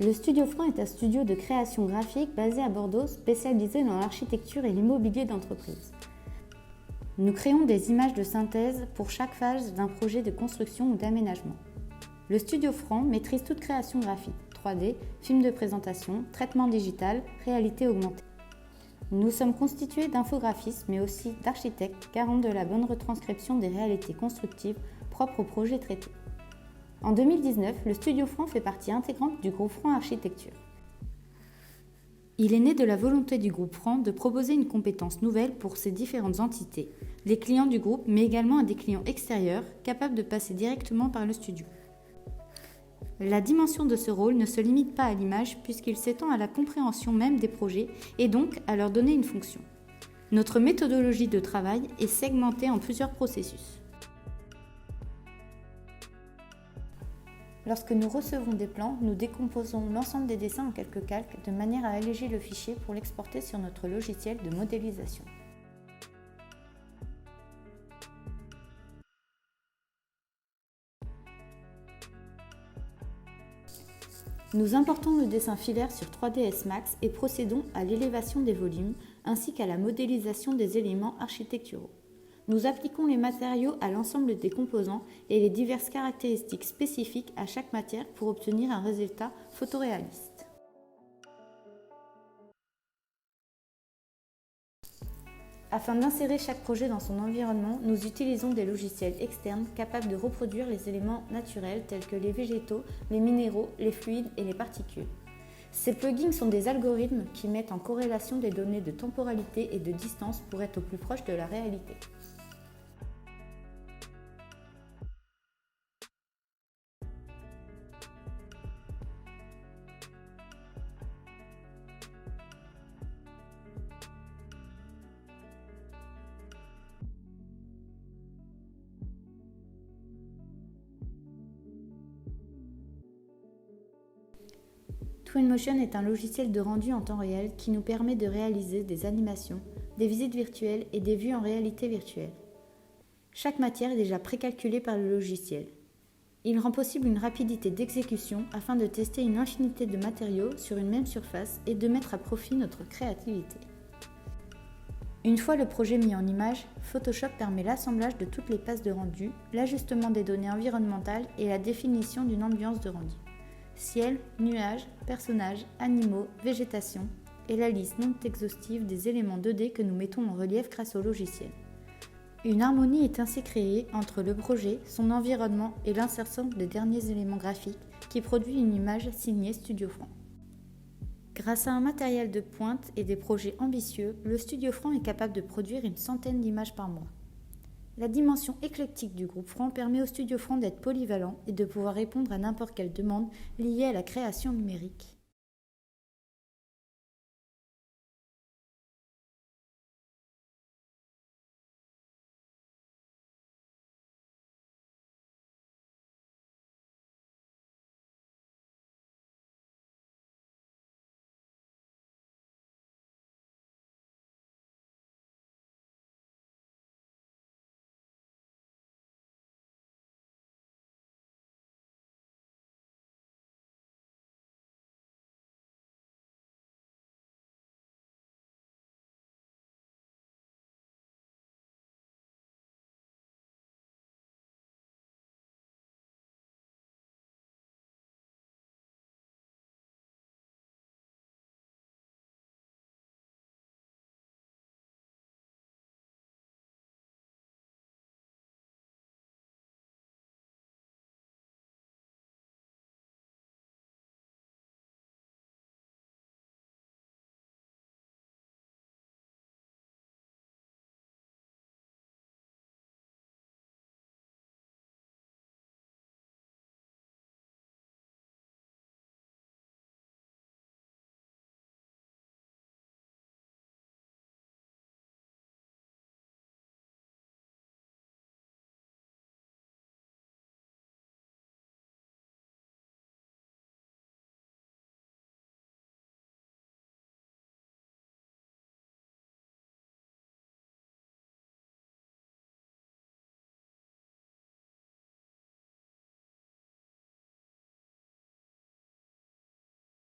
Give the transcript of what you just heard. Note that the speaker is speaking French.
Le Studio Franc est un studio de création graphique basé à Bordeaux, spécialisé dans l'architecture et l'immobilier d'entreprise. Nous créons des images de synthèse pour chaque phase d'un projet de construction ou d'aménagement. Le Studio Franc maîtrise toute création graphique, 3D, film de présentation, traitement digital, réalité augmentée. Nous sommes constitués d'infographistes mais aussi d'architectes garants de la bonne retranscription des réalités constructives propres au projet traité. En 2019, le Studio Franc fait partie intégrante du groupe Franc Architecture. Il est né de la volonté du groupe Franc de proposer une compétence nouvelle pour ses différentes entités, les clients du groupe mais également à des clients extérieurs capables de passer directement par le studio. La dimension de ce rôle ne se limite pas à l'image puisqu'il s'étend à la compréhension même des projets et donc à leur donner une fonction. Notre méthodologie de travail est segmentée en plusieurs processus. Lorsque nous recevons des plans, nous décomposons l'ensemble des dessins en quelques calques de manière à alléger le fichier pour l'exporter sur notre logiciel de modélisation. Nous importons le dessin filaire sur 3ds Max et procédons à l'élévation des volumes ainsi qu'à la modélisation des éléments architecturaux. Nous appliquons les matériaux à l'ensemble des composants et les diverses caractéristiques spécifiques à chaque matière pour obtenir un résultat photoréaliste. Afin d'insérer chaque projet dans son environnement, nous utilisons des logiciels externes capables de reproduire les éléments naturels tels que les végétaux, les minéraux, les fluides et les particules. Ces plugins sont des algorithmes qui mettent en corrélation des données de temporalité et de distance pour être au plus proche de la réalité. Twinmotion est un logiciel de rendu en temps réel qui nous permet de réaliser des animations, des visites virtuelles et des vues en réalité virtuelle. Chaque matière est déjà précalculée par le logiciel. Il rend possible une rapidité d'exécution afin de tester une infinité de matériaux sur une même surface et de mettre à profit notre créativité. Une fois le projet mis en image, Photoshop permet l'assemblage de toutes les passes de rendu, l'ajustement des données environnementales et la définition d'une ambiance de rendu. Ciel, nuages, personnages, animaux, végétation et la liste non exhaustive des éléments 2D que nous mettons en relief grâce au logiciel. Une harmonie est ainsi créée entre le projet, son environnement et l'insertion des derniers éléments graphiques qui produit une image signée Studio Franc. Grâce à un matériel de pointe et des projets ambitieux, le Studio Franc est capable de produire une centaine d'images par mois. La dimension éclectique du groupe Franc permet au Studio Franc d'être polyvalent et de pouvoir répondre à n'importe quelle demande liée à la création numérique.